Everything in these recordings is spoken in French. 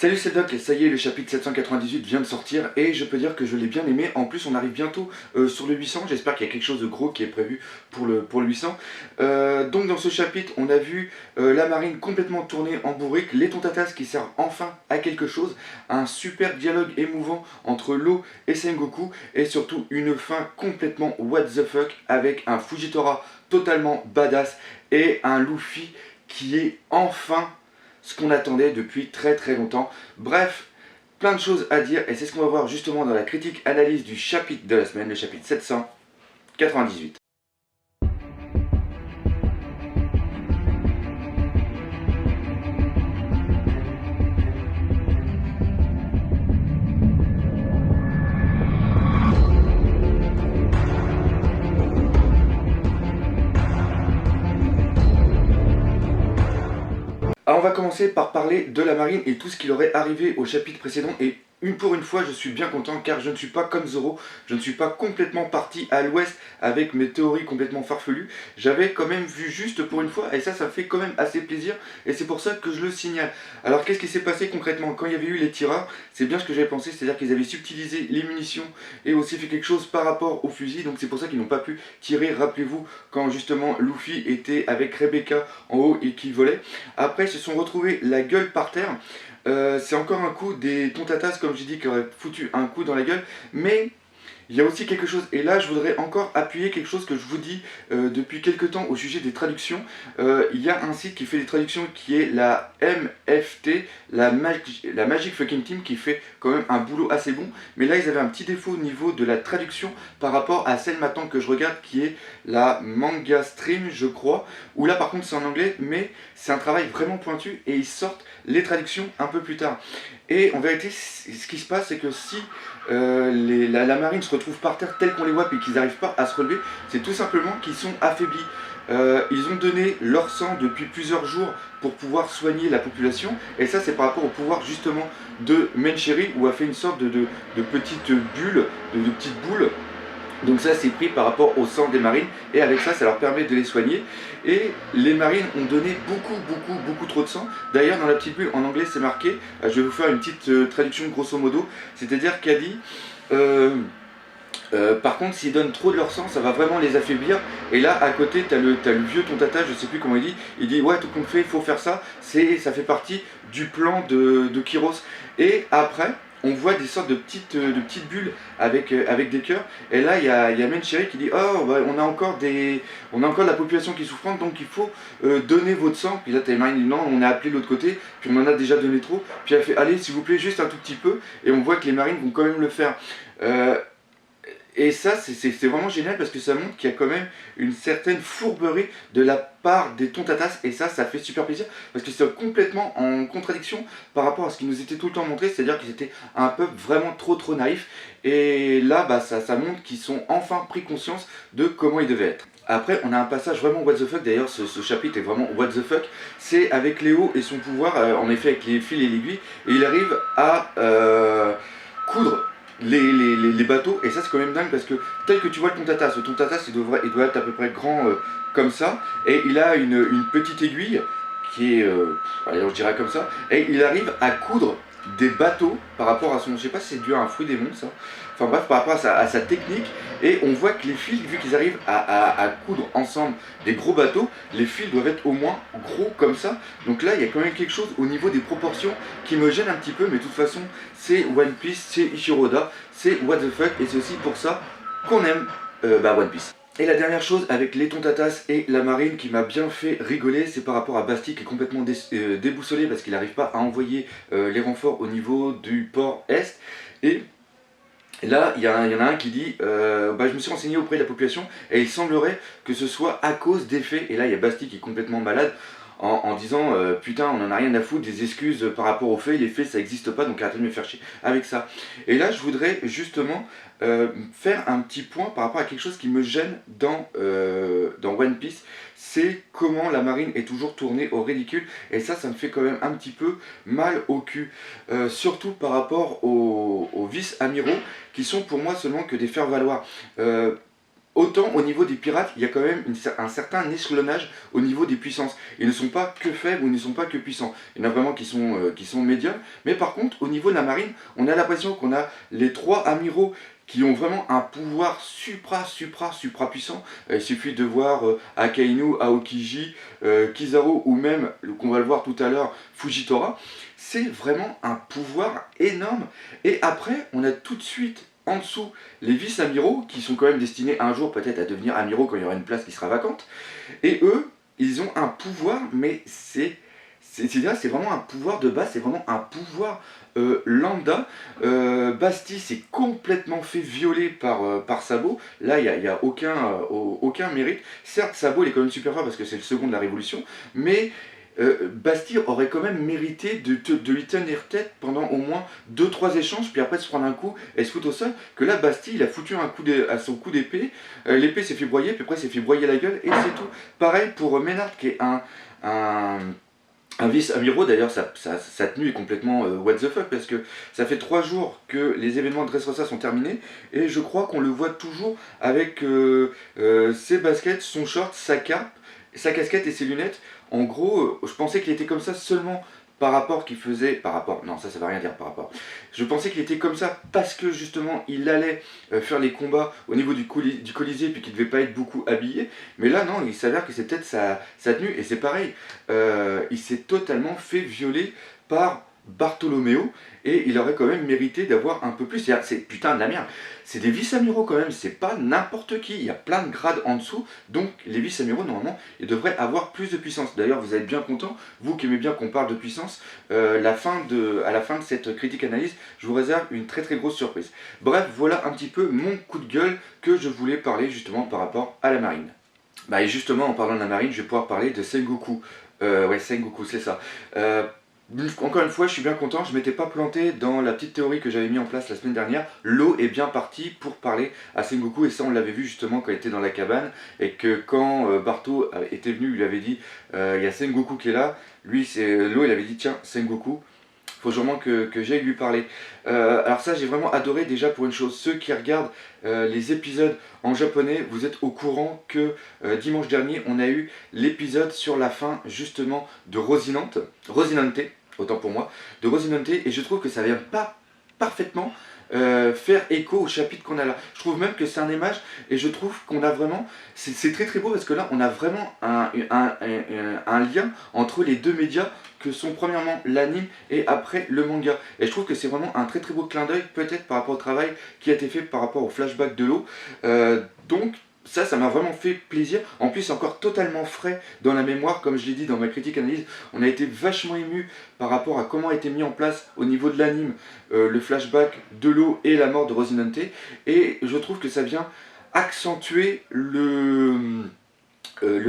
Salut, c'est le Doc, ça y est, le chapitre 798 vient de sortir et je peux dire que je l'ai bien aimé. En plus, on arrive bientôt sur le 800, j'espère qu'il y a quelque chose de gros qui est prévu pour le 800. Donc dans ce chapitre, on a vu la marine complètement tournée en bourrique, les Tontatas qui servent enfin à quelque chose, un super dialogue émouvant entre Law et Sengoku et surtout une fin complètement what the fuck avec un Fujitora totalement badass et un Luffy qui est enfin ce qu'on attendait depuis très très longtemps. Bref, plein de choses à dire et c'est ce qu'on va voir justement dans la critique analyse du chapitre de la semaine, le chapitre 798. Alors on va commencer par parler de la marine et tout ce qui leur est arrivé au chapitre précédent et pour une fois je suis bien content car je ne suis pas comme Zoro, je ne suis pas complètement parti à l'ouest avec mes théories complètement farfelues, j'avais quand même vu juste pour une fois et ça me fait quand même assez plaisir et c'est pour ça que je le signale. Alors qu'est-ce qui s'est passé concrètement quand il y avait eu les tireurs? C'est bien ce que j'avais pensé, c'est-à-dire qu'ils avaient subtilisé les munitions et aussi fait quelque chose par rapport au fusil, donc c'est pour ça qu'ils n'ont pas pu tirer, rappelez-vous quand justement Luffy était avec Rebecca en haut et qui volait. Après ils se sont retrouvés la gueule par terre. C'est encore un coup des Tontatas, comme j'ai dit, qui aurait foutu un coup dans la gueule, mais il y a aussi quelque chose, et là je voudrais encore appuyer quelque chose que je vous dis depuis quelques temps au sujet des traductions. Il y a un site qui fait des traductions qui est la MFT, la Magic Fucking Team, qui fait quand même un boulot assez bon, mais là ils avaient un petit défaut au niveau de la traduction par rapport à celle maintenant que je regarde qui est la Manga Stream je crois, où là par contre c'est en anglais, mais c'est un travail vraiment pointu et ils sortent les traductions un peu plus tard. Et en vérité ce qui se passe c'est que si la marine se retrouve par terre tel qu'on les voit et qu'ils n'arrivent pas à se relever, c'est tout simplement qu'ils sont affaiblis. Ils ont donné leur sang depuis plusieurs jours pour pouvoir soigner la population et ça c'est par rapport au pouvoir justement de Mencheri où a fait une sorte de petite bulle, de petite boule. Donc ça c'est pris par rapport au sang des marines et avec ça ça leur permet de les soigner et les marines ont donné beaucoup trop de sang. D'ailleurs dans la petite bulle en anglais c'est marqué, je vais vous faire une petite traduction grosso modo, c'est-à-dire qu'a dit par contre s'ils donnent trop de leur sang ça va vraiment les affaiblir et là à côté t'as le vieux Tontata, je sais plus comment il dit ouais tout compte fait il faut faire ça, ça fait partie du plan de Kyros et après on voit des sortes de petites bulles avec des cœurs. Et là, il y a Mencheri qui dit oh, bah, on a encore de la population qui est souffrante, donc il faut donner votre sang. Puis là, t'as Marine dit non, on a appelé de l'autre côté, puis on en a déjà donné trop. Puis elle fait allez, s'il vous plaît, juste un tout petit peu. Et on voit que les marines vont quand même le faire. Et ça, c'est vraiment génial parce que ça montre qu'il y a quand même une certaine fourberie de la part des Tontatas et ça fait super plaisir parce que c'est complètement en contradiction par rapport à ce qui nous était tout le temps montré, c'est-à-dire qu'ils étaient un peuple vraiment trop naïf et là, bah, ça montre qu'ils sont enfin pris conscience de comment ils devaient être. Après, on a un passage vraiment what the fuck, d'ailleurs ce chapitre est vraiment what the fuck, c'est avec Léo et son pouvoir, en effet avec les fils et l'aiguille, et il arrive à coudre les bateaux et ça c'est quand même dingue parce que tel que tu vois le Tontatas il doit être à peu près grand comme ça et il a une petite aiguille qui est allez, je dirais comme ça et il arrive à coudre des bateaux par rapport à son, je sais pas si c'est dû à un fruit des mondes ça, enfin bref par rapport à sa technique et on voit que les fils vu qu'ils arrivent à coudre ensemble des gros bateaux, les fils doivent être au moins gros comme ça, donc là il y a quand même quelque chose au niveau des proportions qui me gêne un petit peu mais de toute façon c'est One Piece, c'est Ichiroda, c'est what the fuck et c'est aussi pour ça qu'on aime One Piece. Et la dernière chose avec les Tontatas et la marine qui m'a bien fait rigoler, c'est par rapport à Basti qui est complètement déboussolé parce qu'il n'arrive pas à envoyer les renforts au niveau du port Est. Et là, il y en a un qui dit je me suis renseigné auprès de la population et il semblerait que ce soit à cause des faits. Et là, il y a Basti qui est complètement malade en disant putain, on en a rien à foutre des excuses par rapport aux faits, les faits ça n'existe pas donc arrêtez de me faire chier avec ça. Et là, je voudrais justement faire un petit point par rapport à quelque chose qui me gêne dans One Piece, c'est comment la marine est toujours tournée au ridicule et ça me fait quand même un petit peu mal au cul, surtout par rapport aux vice-amiraux qui sont pour moi seulement que des faire-valoir. autant au niveau des pirates, il y a quand même un certain échelonnage au niveau des puissances. Ils ne sont pas que faibles ou ils ne sont pas que puissants. Il y en a vraiment qui sont médiums. Mais par contre, au niveau de la marine, on a l'impression qu'on a les 3 amiraux qui ont vraiment un pouvoir supra puissant. Il suffit de voir Akainu, Aokiji, Kizaru ou même, qu'on va le voir tout à l'heure, Fujitora. C'est vraiment un pouvoir énorme. Et après, on a tout de suite en dessous les vice-amiraux qui sont quand même destinés un jour peut-être à devenir amiraux quand il y aura une place qui sera vacante. Et eux, ils ont un pouvoir, mais c'est vraiment un pouvoir de base, c'est vraiment un pouvoir lambda. Basti s'est complètement fait violer par Sabo. Là, il n'y a aucun mérite. Certes, Sabo il est quand même super fort parce que c'est le second de la Révolution, mais Basti aurait quand même mérité de lui tenir tête pendant au moins 2-3 échanges, puis après de se prendre un coup et se foutre au sol. Que là, Basti, il a foutu un coup à son coup d'épée, l'épée s'est fait broyer, puis après s'est fait broyer la gueule, et c'est tout. Pareil pour Ménard, qui est un vice-amiraux. D'ailleurs, sa tenue est complètement what the fuck, parce que ça fait 3 jours que les événements de Dressrosa sont terminés, et je crois qu'on le voit toujours avec ses baskets, son short, sa cape, sa casquette et ses lunettes. En gros, je pensais qu'il était comme ça seulement par rapport qu'il faisait... Par rapport... Non, ça veut rien dire par rapport. Je pensais qu'il était comme ça parce que justement, il allait faire les combats au niveau du Colisée, puis qu'il devait pas être beaucoup habillé. Mais là, non, il s'avère que c'est peut-être sa tenue, et c'est pareil. Il s'est totalement fait violer par Bartholoméo, et il aurait quand même mérité d'avoir un peu plus. C'est putain de la merde. C'est des vice-amiraux quand même, c'est pas n'importe qui. Il y a plein de grades en dessous, donc les vice-amiraux, normalement, ils devraient avoir plus de puissance. D'ailleurs, vous êtes bien content, vous qui aimez bien qu'on parle de puissance, à la fin de cette critique-analyse, je vous réserve une très très grosse surprise. Bref, voilà un petit peu mon coup de gueule que je voulais parler justement par rapport à la marine. Bah et justement, en parlant de la marine, je vais pouvoir parler de Sengoku. Ouais, Sengoku, c'est ça. Encore une fois, je suis bien content, je m'étais pas planté dans la petite théorie que j'avais mis en place la semaine dernière. L'eau est bien partie pour parler à Sengoku, et ça on l'avait vu justement quand il était dans la cabane, et que quand Barto était venu, il lui avait dit il y a Sengoku qui est là. Lui, l'eau, il avait dit tiens, Sengoku, faut vraiment que j'aille lui parler. Alors ça, j'ai vraiment adoré déjà pour une chose. Ceux qui regardent les épisodes en japonais, vous êtes au courant que dimanche dernier, on a eu l'épisode sur la fin justement de Rosinante, autant pour moi, de Rosinante, et je trouve que ça vient pas parfaitement faire écho au chapitre qu'on a là. Je trouve même que c'est un image, et je trouve qu'on a vraiment, c'est très très beau, parce que là on a vraiment un lien entre les deux médias que sont premièrement l'anime et après le manga. Et je trouve que c'est vraiment un très très beau clin d'œil, peut-être par rapport au travail qui a été fait par rapport au flashback de l'eau. Donc ça m'a vraiment fait plaisir. En plus, c'est encore totalement frais dans la mémoire. Comme je l'ai dit dans ma critique analyse, on a été vachement ému par rapport à comment a été mis en place au niveau de l'anime le flashback de l'eau et la mort de Rosinante. Et je trouve que ça vient accentuer le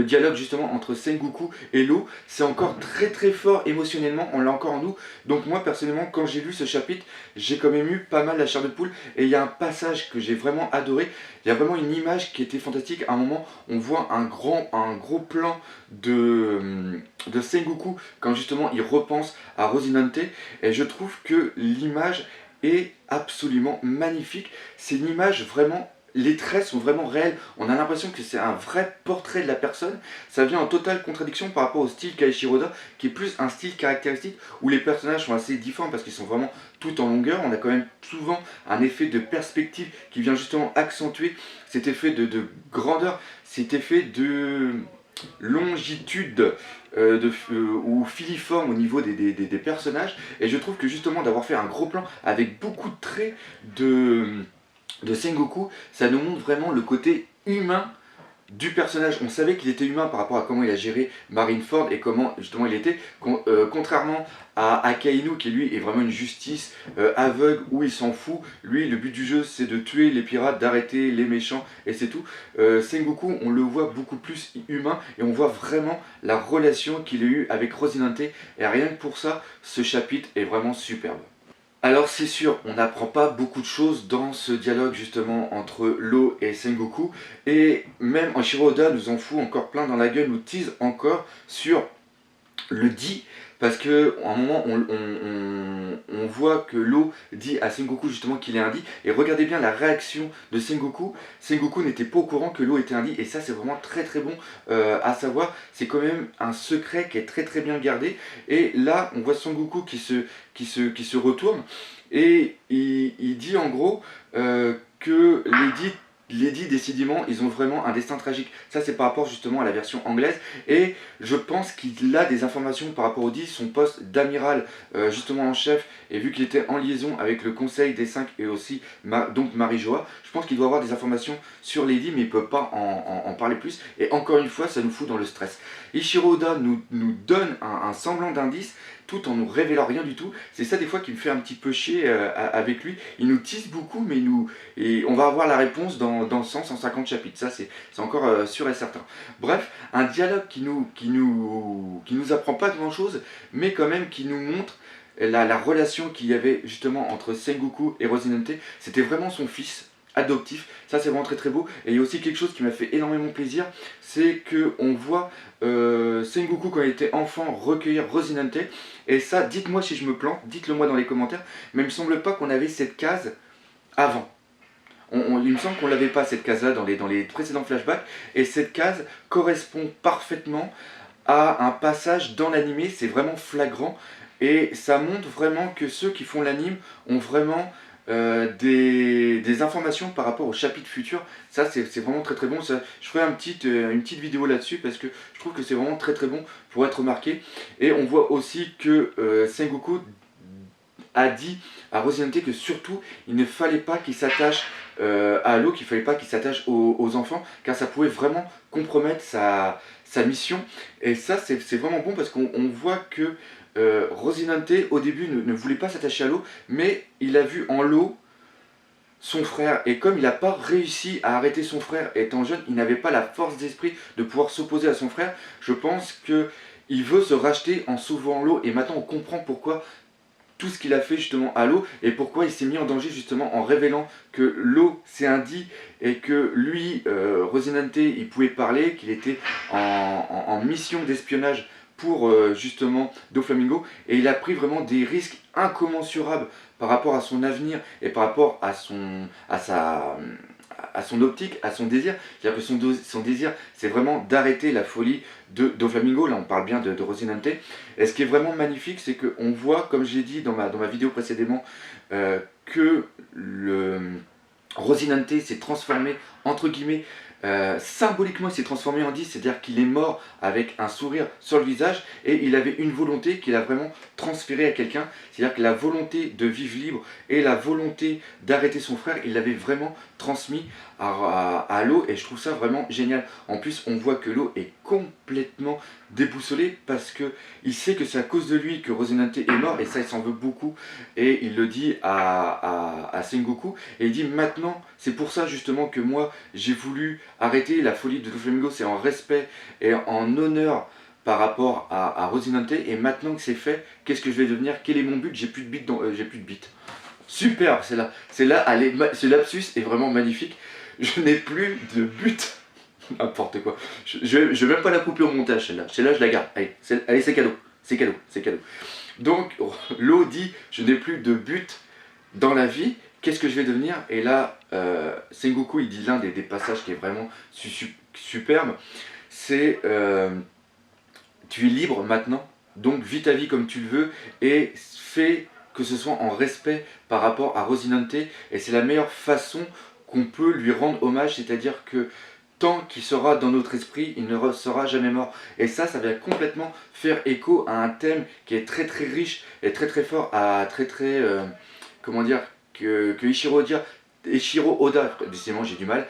dialogue justement entre Sengoku et l'eau. C'est encore très très fort émotionnellement, on l'a encore en nous. Donc moi personnellement, quand j'ai lu ce chapitre, j'ai quand même eu pas mal la chair de poule, et il y a un passage que j'ai vraiment adoré. Il y a vraiment une image qui était fantastique. À un moment, on voit un gros plan de Sengoku quand justement il repense à Rosinante, et je trouve que l'image est absolument magnifique. C'est une image vraiment, les traits sont vraiment réels, on a l'impression que c'est un vrai portrait de la personne. Ça vient en totale contradiction par rapport au style Kaishiroda, qui est plus un style caractéristique où les personnages sont assez différents parce qu'ils sont vraiment tout en longueur. On a quand même souvent un effet de perspective qui vient justement accentuer cet effet de grandeur, cet effet de longitude ou filiforme au niveau des personnages. Et je trouve que justement d'avoir fait un gros plan avec beaucoup de traits de Sengoku, ça nous montre vraiment le côté humain du personnage. On savait qu'il était humain par rapport à comment il a géré Marineford et comment justement il était, contrairement à Akainu qui lui est vraiment une justice aveugle où il s'en fout. Lui, le but du jeu, c'est de tuer les pirates, d'arrêter les méchants, et c'est tout. Sengoku, on le voit beaucoup plus humain, et on voit vraiment la relation qu'il a eue avec Rosinante, et rien que pour ça, ce chapitre est vraiment superbe. Alors c'est sûr, on n'apprend pas beaucoup de choses dans ce dialogue justement entre l'eau et Sengoku, et même Eiichiro Oda nous en fout encore plein dans la gueule, nous tease encore sur le dit, parce que à un moment on voit que Law dit à Sengoku justement qu'il est un Di, et regardez bien la réaction de Sengoku. Sengoku n'était pas au courant que Law était un Di, et ça c'est vraiment très très bon à savoir. C'est quand même un secret qui est très très bien gardé, et là on voit Sengoku qui se retourne, et il dit en gros que les dits, décidément, ils ont vraiment un destin tragique. Ça, c'est par rapport justement à la version anglaise. Et je pense qu'il a des informations par rapport au dit, son poste d'amiral, justement en chef, et vu qu'il était en liaison avec le Conseil des 5 et aussi donc Marie-Joa, je pense qu'il doit avoir des informations sur les dits, mais il ne peut pas en parler plus. Et encore une fois, ça nous fout dans le stress. Ichiro Oda nous donne un semblant d'indice, tout en nous révélant rien du tout. C'est ça des fois qui me fait un petit peu chier avec lui. Il nous tease beaucoup, mais et on va avoir la réponse dans 150 chapitres. Ça c'est encore sûr et certain. Bref, un dialogue qui nous apprend pas grand chose, mais quand même qui nous montre la relation qu'il y avait justement entre Sengoku et Rosinante. C'était vraiment son fils adoptif, ça c'est vraiment très très beau. Et il y a aussi quelque chose qui m'a fait énormément plaisir, c'est que on voit Sengoku quand il était enfant recueillir Rosinante, et ça, dites-moi si je me plante, dites-le moi dans les commentaires, mais il me semble pas qu'on avait cette case avant. Il me semble qu'on l'avait pas cette case là dans les précédents flashbacks, et cette case correspond parfaitement à un passage dans l'animé. C'est vraiment flagrant, et ça montre vraiment que ceux qui font l'anime ont vraiment des informations par rapport au chapitre futur. Ça c'est vraiment très très bon. Ça, je ferai une petite vidéo là-dessus, parce que je trouve que c'est vraiment très très bon pour être remarqué. Et on voit aussi que Sengoku a dit à Rosinante que surtout il ne fallait pas qu'il s'attache à Law, qu'il ne fallait pas qu'il s'attache aux enfants, car ça pouvait vraiment compromettre sa mission. Et ça c'est vraiment bon, parce qu'on voit que Rosinante au début ne voulait pas s'attacher à Law, mais il a vu en Law son frère, et comme il n'a pas réussi à arrêter son frère étant jeune, il n'avait pas la force d'esprit de pouvoir s'opposer à son frère. Je pense qu'il veut se racheter en sauvant Law, et maintenant on comprend pourquoi tout ce qu'il a fait justement à Law, et pourquoi il s'est mis en danger justement en révélant que Law c'est un Di, et que lui, Rosinante, il pouvait parler, qu'il était en mission d'espionnage pour justement Doflamingo, et il a pris vraiment des risques incommensurables par rapport à son avenir et par rapport à son optique, à son désir. C'est-à-dire que son désir, c'est vraiment d'arrêter la folie de Doflamingo. Là on parle bien de Rosinante. Et ce qui est vraiment magnifique, c'est qu'on voit, comme j'ai dit dans ma vidéo précédemment, que Rosinante s'est transformé, entre guillemets, symboliquement il s'est transformé en 10, c'est-à-dire qu'il est mort avec un sourire sur le visage, et il avait une volonté qu'il a vraiment transférée à quelqu'un. C'est-à-dire que la volonté de vivre libre et la volonté d'arrêter son frère, il l'avait vraiment transmis à Law, et je trouve ça vraiment génial. En plus on voit que Law est complètement déboussolé, parce que il sait que c'est à cause de lui que Rosinante est mort, et ça il s'en veut beaucoup, et il le dit à Sengoku, et il dit maintenant c'est pour ça justement que moi j'ai voulu arrêter la folie de Doflamingo, c'est en respect et en honneur par rapport à Rosinante, et maintenant que c'est fait, qu'est-ce que je vais devenir, quel est mon but, j'ai plus de bite, j'ai plus de bite. Superbe, c'est là, ce lapsus est vraiment magnifique. Je n'ai plus de but. N'importe quoi. Je vais même pas la couper au montage, celle-là je la garde. Allez, c'est cadeau, c'est cadeau, c'est cadeau. Donc Law dit je n'ai plus de but dans la vie, qu'est-ce que je vais devenir? Et là Sengoku il dit l'un des passages qui est vraiment superbe, c'est tu es libre maintenant, donc vis ta vie comme tu le veux, et fais que ce soit en respect par rapport à Rosinante, et c'est la meilleure façon qu'on peut lui rendre hommage, c'est-à-dire que tant qu'il sera dans notre esprit, il ne sera jamais mort. Et ça vient complètement faire écho à un thème qui est très très riche et très très fort, à comment dire, que Ichiro Oda, décidément j'ai du mal,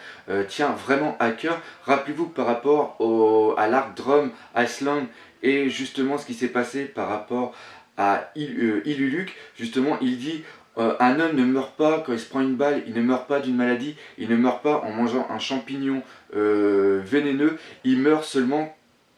tient vraiment à cœur. Rappelez-vous que par rapport à l'arc Drum Iceland, et justement ce qui s'est passé par rapport à Iluluk, justement il dit un homme ne meurt pas quand il se prend une balle, il ne meurt pas d'une maladie, il ne meurt pas en mangeant un champignon vénéneux, il meurt seulement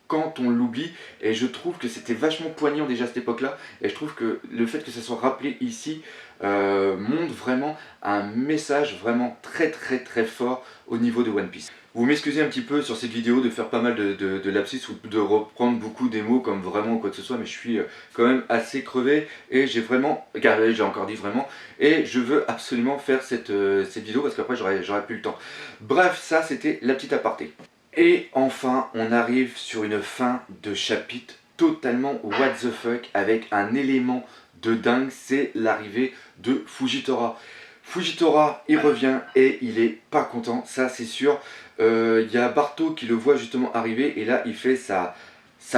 quand on l'oublie. Et je trouve que c'était vachement poignant déjà à cette époque-là, et je trouve que le fait que ça soit rappelé ici montre vraiment un message vraiment très très très fort au niveau de One Piece. Vous m'excusez un petit peu sur cette vidéo de faire pas mal de lapsus ou de reprendre beaucoup des mots comme vraiment ou quoi que ce soit, mais je suis quand même assez crevé et j'ai vraiment, regardez, j'ai encore dit vraiment, et je veux absolument faire cette vidéo parce qu'après j'aurais plus le temps. Bref, ça c'était la petite aparté. Et enfin, on arrive sur une fin de chapitre totalement what the fuck avec un élément de dingue, c'est l'arrivée de Fujitora. Fujitora, il revient et il est pas content, ça c'est sûr. Il y a Barto qui le voit justement arriver et là il fait sa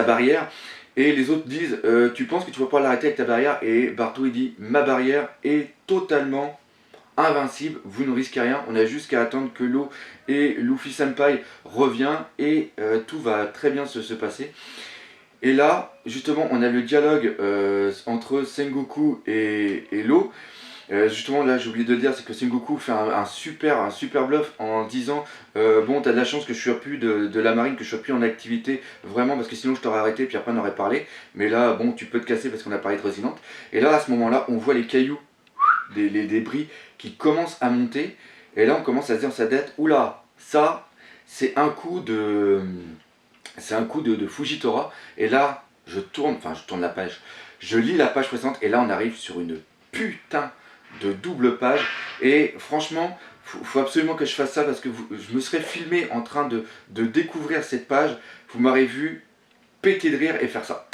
barrière. Et les autres disent tu penses que tu vas pas l'arrêter avec ta barrière? Et Barto il dit ma barrière est totalement invincible, vous ne risquez rien, on a juste qu'à attendre que l'eau et Luffy Senpai reviennent et tout va très bien se passer. Et là, justement, on a le dialogue entre Sengoku et l'eau. Justement, là, j'ai oublié de le dire, c'est que Sengoku fait un super bluff en disant bon, t'as de la chance que je sois plus de la marine, que je sois plus en activité, vraiment, parce que sinon je t'aurais arrêté, puis après on aurait parlé. Mais là, bon, tu peux te casser parce qu'on a parlé de Resident. Et là, à ce moment-là, on voit les cailloux, les débris qui commencent à monter. Et là, on commence à se dire dans sa tête, oula, ça, c'est un coup de Fujitora. Et là, je tourne la page, je lis la page précédente, et là, on arrive sur une putain de double page. Et franchement, faut absolument que je fasse ça parce que je me serais filmé en train de découvrir cette page. Vous m'aurez vu péter de rire et faire ça.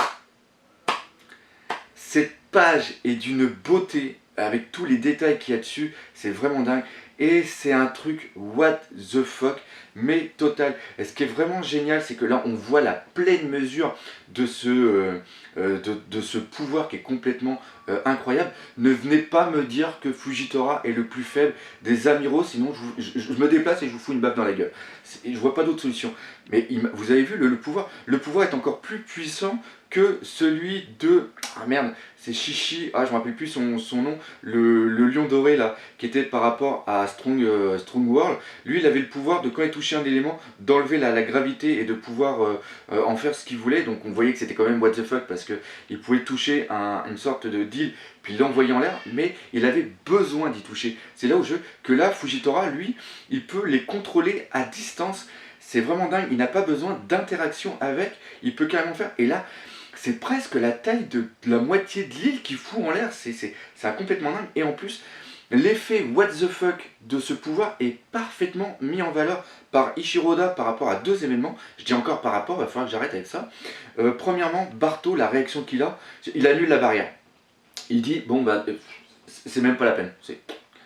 Cette page est d'une beauté avec tous les détails qu'il y a dessus, c'est vraiment dingue. Et c'est un truc what the fuck, mais total. Et ce qui est vraiment génial, c'est que là on voit la pleine mesure de ce pouvoir qui est complètement incroyable. Ne venez pas me dire que Fujitora est le plus faible des amiraux, sinon je me déplace et je vous fous une baffe dans la gueule. Je vois pas d'autre solution. Mais vous avez vu le pouvoir? Le pouvoir est encore plus puissant que celui de... Ah merde, c'est Shishi, ah je me rappelle plus son nom, le lion doré là, qui était par rapport à Strong World. Lui il avait le pouvoir de, quand il touchait un élément, d'enlever la gravité et de pouvoir en faire ce qu'il voulait. Donc on voyait que c'était quand même what the fuck parce qu'il pouvait toucher une sorte de deal puis l'envoyer en l'air, mais il avait besoin d'y toucher. C'est là où que là Fujitora lui, il peut les contrôler à distance. C'est vraiment dingue, il n'a pas besoin d'interaction avec, il peut carrément faire. Et là, c'est presque la taille de la moitié de l'île qui fout en l'air, c'est complètement dingue. Et en plus, l'effet what the fuck de ce pouvoir est parfaitement mis en valeur par Ichiroda par rapport à deux événements. Je dis encore par rapport, il va falloir que j'arrête avec ça. Premièrement, Barto, la réaction qu'il a, il annule la barrière. Il dit, bon bah, c'est même pas la peine,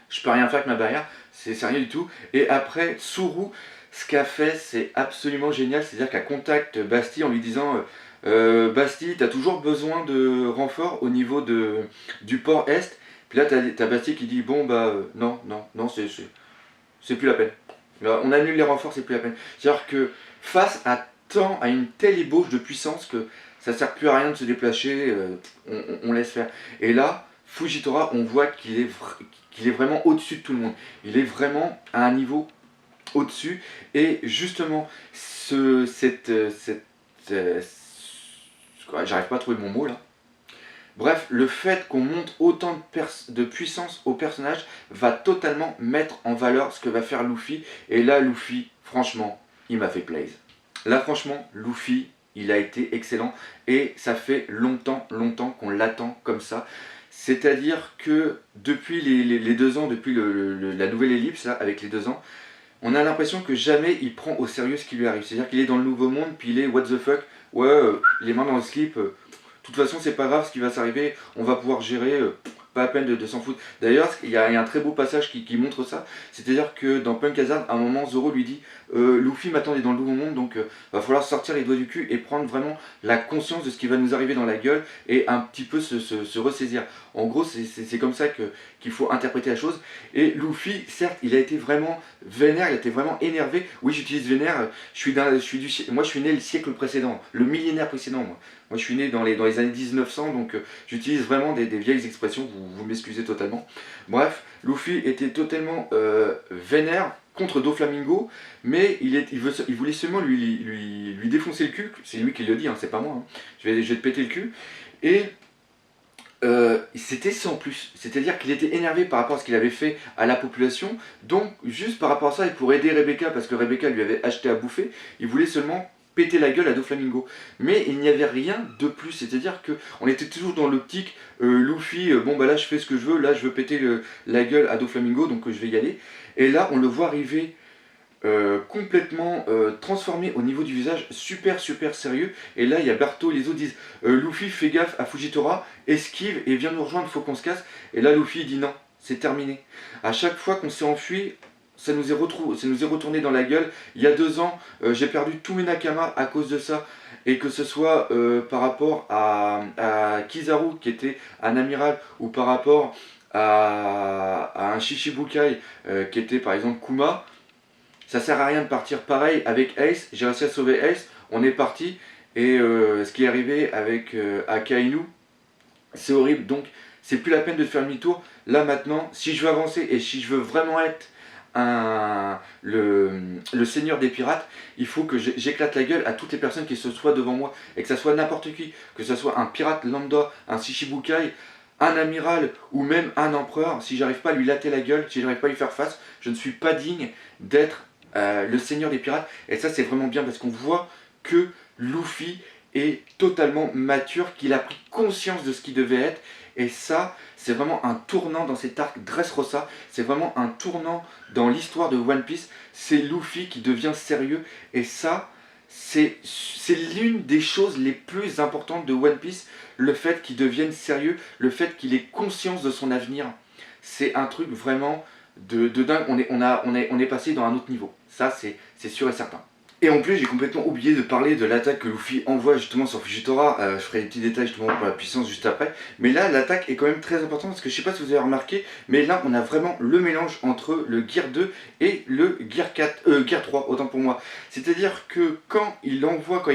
je peux rien faire avec ma barrière, c'est rien du tout. Et après, Tsuru, ce qu'a fait, c'est absolument génial, c'est-à-dire qu'elle contacte Basti en lui disant Basti, t'as toujours besoin de renfort au niveau du port Est. Puis là, t'as Basti qui dit bon, bah non, c'est plus la peine. Là, on annule les renforts, c'est plus la peine. C'est-à-dire que face à une telle ébauche de puissance que ça sert plus à rien de se déplacer, on laisse faire. Et là, Fujitora, on voit qu'il est vraiment au-dessus de tout le monde. Il est vraiment à un niveau au-dessus, et justement j'arrive pas à trouver mon mot là. Bref, le fait qu'on monte autant de puissance au personnage va totalement mettre en valeur ce que va faire Luffy. Et là, Luffy, franchement, il m'a fait plaisir. Là, franchement, Luffy, il a été excellent. Et ça fait longtemps qu'on l'attend comme ça. C'est-à-dire que depuis les 2 ans, depuis la nouvelle ellipse, là, avec les 2 ans, on a l'impression que jamais il prend au sérieux ce qui lui arrive. C'est-à-dire qu'il est dans le nouveau monde, puis il est what the fuck, ouais, les mains dans le slip, de toute façon c'est pas grave ce qui va s'arriver, on va pouvoir gérer, pas à peine de s'en foutre. D'ailleurs, il y a un très beau passage qui montre ça, c'est-à-dire que dans Punk Hazard, à un moment, Zoro lui dit Luffy m'attendait dans le nouveau monde, donc va falloir sortir les doigts du cul et prendre vraiment la conscience de ce qui va nous arriver dans la gueule et un petit peu se ressaisir. En gros, c'est comme ça qu'il faut interpréter la chose. Et Luffy, certes, il a été vraiment vénère, il a été vraiment énervé. Oui, j'utilise vénère, moi je suis né le siècle précédent, le millénaire précédent, moi. Moi je suis né dans les années 1900, donc j'utilise vraiment des vieilles expressions, vous m'excusez totalement. Bref, Luffy était totalement vénère contre Doflamingo, mais il voulait seulement lui défoncer le cul, c'est lui qui le dit, hein, c'est pas moi, hein. Je vais te péter le cul. Et C'était sans plus, c'est-à-dire qu'il était énervé par rapport à ce qu'il avait fait à la population, donc juste par rapport à ça, et pour aider Rebecca, parce que Rebecca lui avait acheté à bouffer, il voulait seulement péter la gueule à Doflamingo. Mais il n'y avait rien de plus, c'est-à-dire que on était toujours dans l'optique Luffy, bon bah là je fais ce que je veux, là je veux péter la gueule à Doflamingo, donc je vais y aller. Et là on le voit arriver complètement transformé au niveau du visage, super super sérieux. Et là il y a Berthaud, les autres disent Luffy fais gaffe à Fujitora, esquive et viens nous rejoindre, faut qu'on se casse. Et là Luffy dit non, c'est terminé. À chaque fois qu'on s'est enfui, ça nous est retourné dans la gueule. Il y a 2 ans, j'ai perdu tous mes Nakama à cause de ça. Et que ce soit par rapport à Kizaru qui était un amiral, ou par rapport à un Shishibukai qui était par exemple Kuma, ça sert à rien de partir pareil avec Ace. J'ai réussi à sauver Ace, on est parti. Et ce qui est arrivé avec Akainu, c'est horrible. Donc c'est plus la peine de faire demi-tour. Là maintenant, si je veux avancer et si je veux vraiment être le seigneur des pirates, il faut que j'éclate la gueule à toutes les personnes qui se soient devant moi. Et que ça soit n'importe qui, que ce soit un pirate lambda, un Shishibukai, un amiral ou même un empereur. Si j'arrive pas à lui latter la gueule, si j'arrive pas à lui faire face, je ne suis pas digne d'être le seigneur des pirates. Et ça c'est vraiment bien parce qu'on voit que Luffy est totalement mature, qu'il a pris conscience de ce qu'il devait être. Et ça, c'est vraiment un tournant dans cet arc Dressrosa. C'est vraiment un tournant dans l'histoire de One Piece. C'est Luffy qui devient sérieux. Et ça, c'est l'une des choses les plus importantes de One Piece. Le fait qu'il devienne sérieux, le fait qu'il ait conscience de son avenir. C'est un truc vraiment de dingue. On est passé dans un autre niveau. Ça, c'est sûr et certain. Et en plus, j'ai complètement oublié de parler de l'attaque que Luffy envoie justement sur Fujitora. Je ferai des petits détails justement pour la puissance juste après. Mais là, l'attaque est quand même très importante parce que je sais pas si vous avez remarqué, mais là, on a vraiment le mélange entre le Gear 2 et le Gear 4, Gear 3, autant pour moi. C'est-à-dire que quand il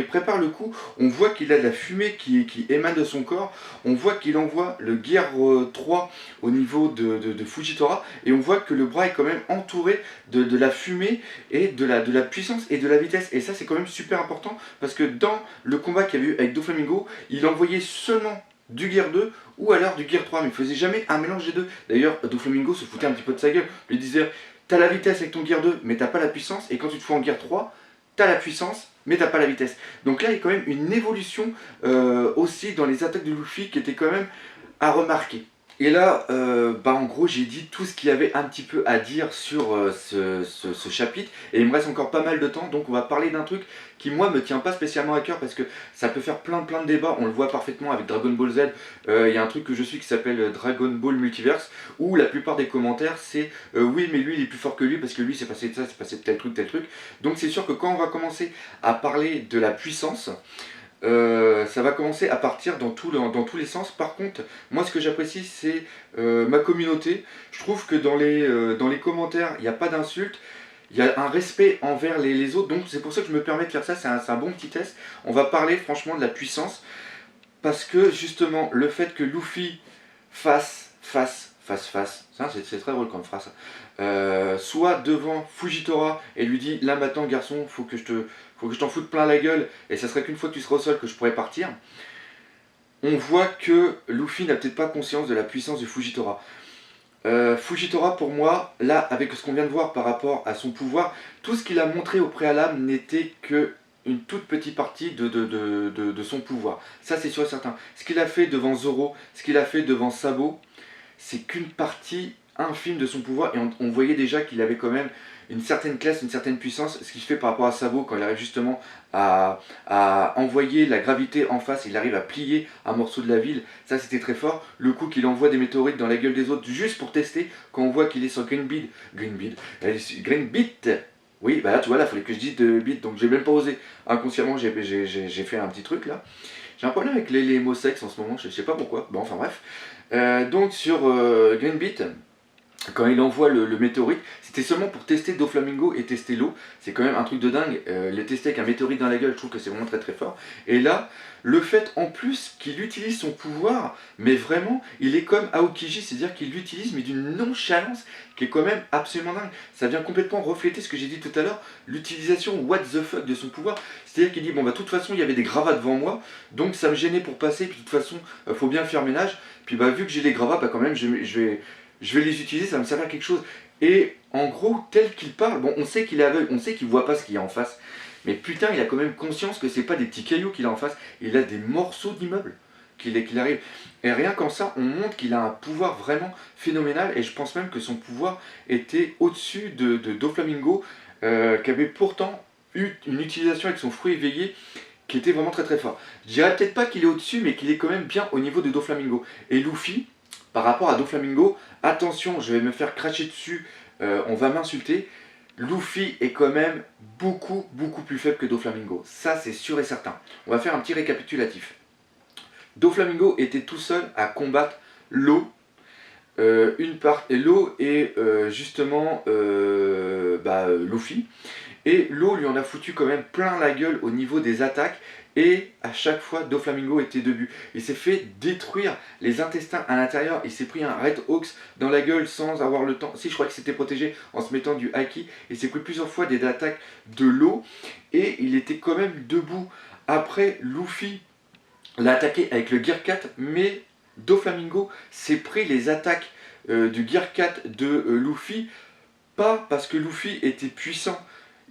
prépare le coup, on voit qu'il a de la fumée qui émane de son corps. On voit qu'il envoie le Gear 3 au niveau de Fujitora. Et on voit que le bras est quand même entouré de la fumée et de la puissance et de la vitesse. Et ça c'est quand même super important parce que dans le combat qu'il y a eu avec Doflamingo, il envoyait seulement du Gear 2 ou alors du Gear 3, mais il faisait jamais un mélange des deux. D'ailleurs Doflamingo se foutait un petit peu de sa gueule, lui disait t'as la vitesse avec ton Gear 2 mais t'as pas la puissance, et quand tu te fous en Gear 3 t'as la puissance mais t'as pas la vitesse. Donc là il y a quand même une évolution aussi dans les attaques de Luffy qui était quand même à remarquer. Et là, en gros, j'ai dit tout ce qu'il y avait un petit peu à dire sur ce chapitre. Et il me reste encore pas mal de temps, donc on va parler d'un truc qui, moi, me tient pas spécialement à cœur parce que ça peut faire plein de débats. On le voit parfaitement avec Dragon Ball Z. Il y a un truc que je suis qui s'appelle Dragon Ball Multiverse, où la plupart des commentaires, c'est oui, mais lui, il est plus fort que lui parce que lui, c'est passé de ça, c'est passé de tel truc, tel truc. Donc c'est sûr que quand on va commencer à parler de la puissance, ça va commencer à partir dans tous les sens. Par contre, moi ce que j'apprécie c'est ma communauté. Je trouve que dans les commentaires, il n'y a pas d'insultes. Il y a un respect envers les autres. Donc c'est pour ça que je me permets de faire ça. C'est un bon petit test. On va parler franchement de la puissance. Parce que justement, le fait que Luffy fasse, ça c'est très drôle comme phrase, soit devant Fujitora et lui dit là maintenant garçon, faut que je t'en foute plein la gueule et ça serait qu'une fois que tu seras au sol que je pourrais partir. On voit que Luffy n'a peut-être pas conscience de la puissance de Fujitora. Fujitora pour moi, là avec ce qu'on vient de voir par rapport à son pouvoir, tout ce qu'il a montré au préalable n'était que une toute petite partie de son pouvoir. Ça c'est sûr et certain. Ce qu'il a fait devant Zoro, ce qu'il a fait devant Sabo, c'est qu'une partie infime de son pouvoir. Et on voyait déjà qu'il avait quand même une certaine classe, une certaine puissance. Ce qu'il fait par rapport à Sabo, quand il arrive justement à envoyer la gravité en face, il arrive à plier un morceau de la ville. Ça c'était très fort. Le coup qu'il envoie des météorites dans la gueule des autres juste pour tester, quand on voit qu'il est sur Green Beat. Oui, bah là tu vois, là il fallait que je dise de beat, donc j'ai même pas osé. Inconsciemment j'ai fait un petit truc là. J'ai un problème avec les mots sexes en ce moment, je sais pas pourquoi. Bon, enfin bref. Donc sur Green Beat, quand il envoie le météorite, c'était seulement pour tester Doflamingo et tester l'eau. C'est quand même un truc de dingue. Les tester avec un météorite dans la gueule, je trouve que c'est vraiment très très fort. Et là, le fait en plus qu'il utilise son pouvoir, mais vraiment, il est comme Aokiji, c'est-à-dire qu'il l'utilise, mais d'une nonchalance qui est quand même absolument dingue. Ça vient complètement refléter ce que j'ai dit tout à l'heure, l'utilisation what the fuck de son pouvoir. C'est-à-dire qu'il dit, bon bah de toute façon, il y avait des gravats devant moi, donc ça me gênait pour passer, puis de toute façon, faut bien faire ménage. Puis bah vu que j'ai les gravats, bah quand même, je vais les utiliser, ça va me servir à quelque chose. Et en gros, tel qu'il parle, bon, on sait qu'il est aveugle, on sait qu'il voit pas ce qu'il y a en face. Mais putain, il a quand même conscience que c'est pas des petits cailloux qu'il a en face, il a des morceaux d'immeubles qu'il arrive. Et rien qu'en ça, on montre qu'il a un pouvoir vraiment phénoménal. Et je pense même que son pouvoir était au-dessus de Doflamingo, qui avait pourtant eu une utilisation avec son fruit éveillé qui était vraiment très très fort. Je dirais peut-être pas qu'il est au-dessus, mais qu'il est quand même bien au niveau de Doflamingo. Et Luffy, par rapport à Doflamingo, attention, je vais me faire cracher dessus, on va m'insulter. Luffy est quand même beaucoup plus faible que Doflamingo. Ça, c'est sûr et certain. On va faire un petit récapitulatif. Doflamingo était tout seul à combattre l'eau. L'eau et justement Luffy. Et l'eau lui en a foutu quand même plein la gueule au niveau des attaques. Et à chaque fois, Doflamingo était debout. Il s'est fait détruire les intestins à l'intérieur. Il s'est pris un Red Hawks dans la gueule sans avoir le temps. Si, je crois qu'il s'était protégé en se mettant du haki. Il s'est pris plusieurs fois des attaques de l'eau. Et il était quand même debout. Après, Luffy l'a attaqué avec le Gear 4. Mais Doflamingo s'est pris les attaques du Gear 4 de Luffy. Pas parce que Luffy était puissant.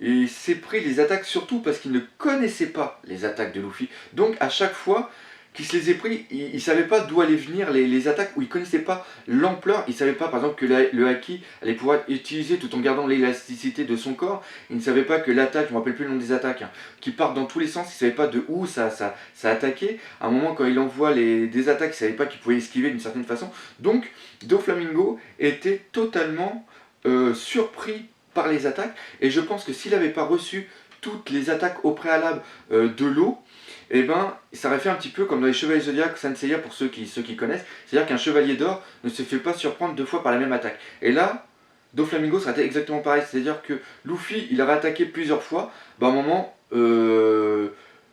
Et s'est pris les attaques surtout parce qu'il ne connaissait pas les attaques de Luffy. Donc à chaque fois qu'il se les est pris, il ne savait pas d'où allaient venir les attaques, ou il ne connaissait pas l'ampleur. Il ne savait pas par exemple que le haki allait pouvoir être utilisé tout en gardant l'élasticité de son corps. Il ne savait pas que l'attaque, je ne me rappelle plus le nom des attaques, hein, qui partent dans tous les sens, il ne savait pas de où ça attaquait. À un moment quand il envoie des attaques, il ne savait pas qu'il pouvait esquiver d'une certaine façon. Donc Doflamingo était totalement surpris par les attaques, et je pense que s'il n'avait pas reçu toutes les attaques au préalable de l'eau, eh ben, ça aurait fait un petit peu comme dans les Chevaliers Zodiac Saint Seiya pour ceux qui connaissent, c'est-à-dire qu'un chevalier d'or ne se fait pas surprendre deux fois par la même attaque. Et là, Doflamingo serait exactement pareil, c'est-à-dire que Luffy, il aurait attaqué plusieurs fois, bah, à un moment,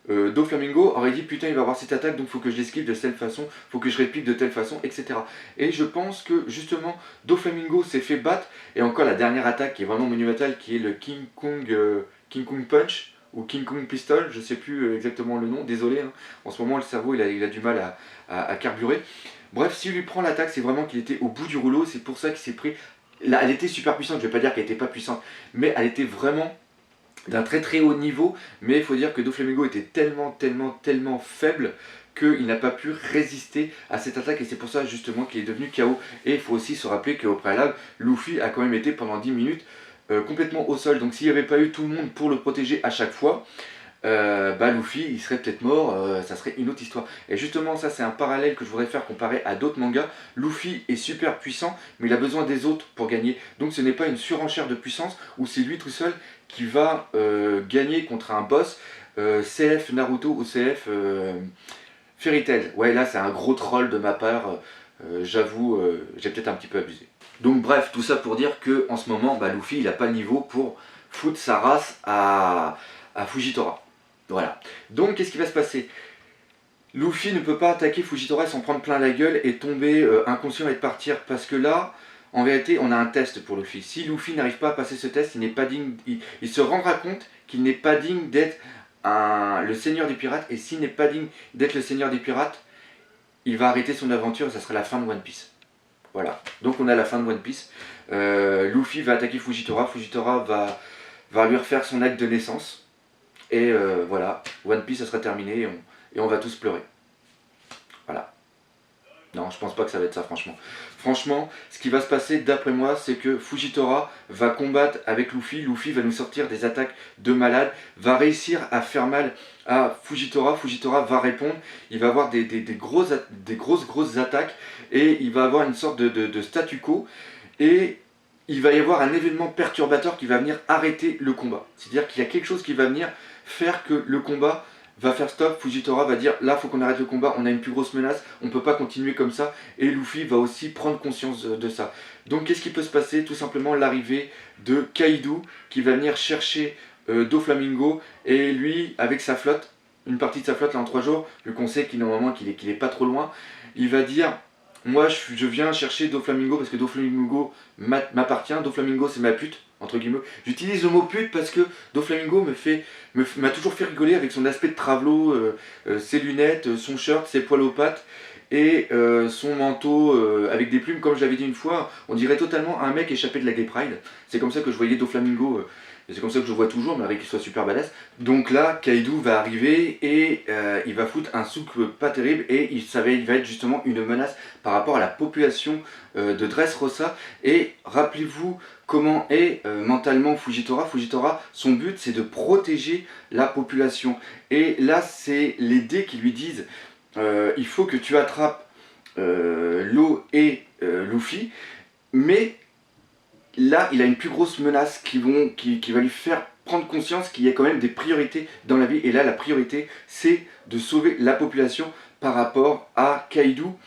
Doflamingo aurait dit putain il va avoir cette attaque donc il faut que je l'esquive de telle façon, faut que je réplique de telle façon, etc. Et je pense que justement Doflamingo s'est fait battre, et encore la dernière attaque qui est vraiment monumentale, qui est le King Kong Punch ou King Kong Pistol, je sais plus exactement le nom, désolé, hein. En ce moment le cerveau il a du mal à carburer. Bref, s'il lui prend l'attaque, c'est vraiment qu'il était au bout du rouleau, c'est pour ça qu'il s'est pris. Là, elle était super puissante, je vais pas dire qu'elle était pas puissante, mais elle était vraiment d'un très très haut niveau, mais il faut dire que Doflamingo était tellement faible qu'il n'a pas pu résister à cette attaque, et c'est pour ça justement qu'il est devenu KO. Et il faut aussi se rappeler qu'au préalable, Luffy a quand même été pendant 10 minutes complètement au sol, donc s'il n'y avait pas eu tout le monde pour le protéger à chaque fois, Luffy il serait peut-être mort, ça serait une autre histoire. Et justement ça c'est un parallèle que je voudrais faire comparé à d'autres mangas. Luffy est super puissant, mais il a besoin des autres pour gagner, donc ce n'est pas une surenchère de puissance où c'est lui tout seul qui va gagner contre un boss CF Naruto ou CF Fairy Tail. Ouais, là c'est un gros troll de ma part, j'avoue, j'ai peut-être un petit peu abusé. Donc bref, tout ça pour dire que en ce moment, Luffy il n'a pas le niveau pour foutre sa race à Fujitora. Voilà. Donc qu'est-ce qui va se passer? Luffy ne peut pas attaquer Fujitora et s'en prendre plein la gueule et tomber inconscient et partir, parce que là, en vérité, on a un test pour Luffy. Si Luffy n'arrive pas à passer ce test, il n'est pas digne, il se rendra compte qu'il n'est pas digne d'être le seigneur des pirates, et s'il n'est pas digne d'être le seigneur des pirates, il va arrêter son aventure et ça sera la fin de One Piece. Voilà. Donc on a la fin de One Piece. Luffy va attaquer Fujitora, Fujitora va lui refaire son acte de naissance. Et voilà, One Piece ça sera terminé et on va tous pleurer. Voilà. Non, je pense pas que ça va être ça, franchement. Franchement, ce qui va se passer d'après moi, c'est que Fujitora va combattre avec Luffy. Luffy va nous sortir des attaques de malade, va réussir à faire mal à Fujitora. Fujitora va répondre, il va avoir des grosses attaques, et il va avoir une sorte de statu quo. Et il va y avoir un événement perturbateur qui va venir arrêter le combat. C'est-à-dire qu'il y a quelque chose qui va venir faire que le combat va faire stop, Fujitora va dire là faut qu'on arrête le combat, on a une plus grosse menace, on peut pas continuer comme ça, et Luffy va aussi prendre conscience de ça. Donc qu'est-ce qui peut se passer? Tout simplement l'arrivée de Kaido qui va venir chercher Doflamingo, et lui avec sa flotte, une partie de sa flotte là en 3 jours, vu qu'on sait qu'il est pas trop loin, il va dire moi je viens chercher Doflamingo parce que Doflamingo m'appartient, Doflamingo c'est ma pute, entre guillemets. J'utilise le mot pute parce que Doflamingo m'a toujours fait rigoler avec son aspect de travelo, ses lunettes, son shirt, ses poils aux pattes et son manteau avec des plumes, comme je l'avais dit une fois, on dirait totalement un mec échappé de la Gay Pride. C'est comme ça que je voyais Doflamingo, et c'est comme ça que je le vois toujours, mais avec qu'il soit super badass. Donc là, Kaido va arriver et il va foutre un souk pas terrible, et il va être justement une menace par rapport à la population de Dressrosa. Et rappelez-vous comment est mentalement Fujitora. Fujitora, son but c'est de protéger la population. Et là, c'est les dés qui lui disent il faut que tu attrapes Law et Luffy, mais là, il a une plus grosse menace qui va lui faire prendre conscience qu'il y a quand même des priorités dans la vie. Et là, la priorité, c'est de sauver la population par rapport à Kaido.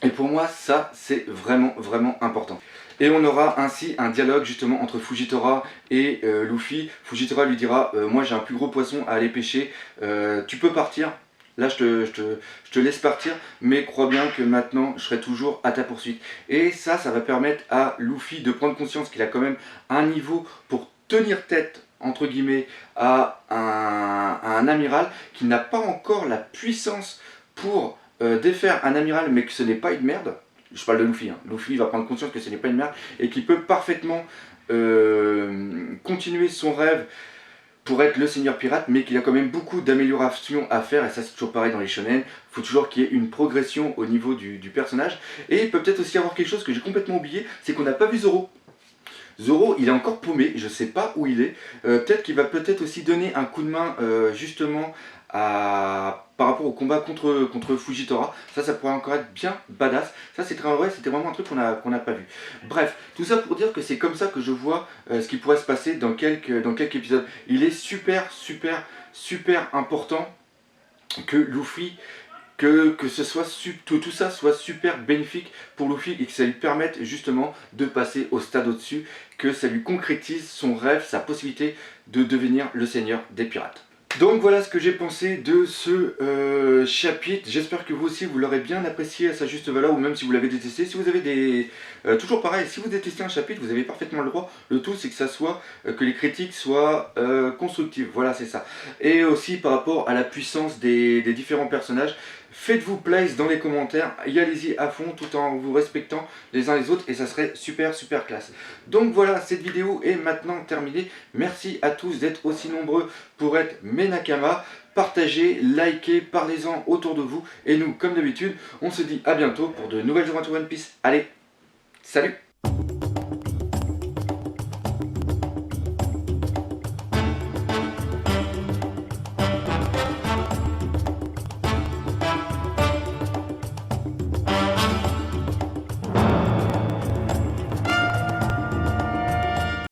Et pour moi, ça, c'est vraiment, vraiment important. Et on aura ainsi un dialogue justement entre Fujitora et Luffy. Fujitora lui dira moi j'ai un plus gros poisson à aller pêcher, tu peux partir. Là je te laisse partir, mais crois bien que maintenant je serai toujours à ta poursuite. Et ça va permettre à Luffy de prendre conscience qu'il a quand même un niveau pour tenir tête entre guillemets à un amiral, qui n'a pas encore la puissance pour défaire un amiral, mais que ce n'est pas une merde. Je parle de Luffy, hein. Luffy va prendre conscience que ce n'est pas une merde et qu'il peut parfaitement continuer son rêve pour être le seigneur pirate, mais qu'il a quand même beaucoup d'améliorations à faire, et ça c'est toujours pareil dans les shonen, il faut toujours qu'il y ait une progression au niveau du personnage. Et il peut peut-être aussi avoir quelque chose que j'ai complètement oublié, c'est qu'on n'a pas vu Zoro. Zoro, il est encore paumé, je sais pas où il est. Peut-être qu'il va aussi donner un coup de main justement par rapport au combat contre Fujitora. Ça pourrait encore être bien badass. Ça c'était vraiment un truc qu'on n'a pas vu. Bref, tout ça pour dire que c'est comme ça que je vois ce qui pourrait se passer dans quelques épisodes. Il est super important que Luffy, que tout ça soit super bénéfique pour Luffy, et que ça lui permette justement de passer au stade au-dessus, que ça lui concrétise son rêve, sa possibilité de devenir le seigneur des pirates. Donc voilà ce que j'ai pensé de ce chapitre. J'espère que vous aussi vous l'aurez bien apprécié à sa juste valeur, ou même si vous l'avez détesté. Si vous avez des... toujours pareil, si vous détestez un chapitre, vous avez parfaitement le droit. Le tout c'est que ça soit que les critiques soient constructives. Voilà, c'est ça. Et aussi par rapport à la puissance des différents personnages, faites-vous plaisir dans les commentaires, y allez-y à fond tout en vous respectant les uns les autres, et ça serait super classe. Donc voilà, cette vidéo est maintenant terminée. Merci à tous d'être aussi nombreux pour être mes Nakama. Partagez, likez, parlez-en autour de vous, et nous, comme d'habitude, on se dit à bientôt pour de nouvelles aventures One Piece. Allez, salut!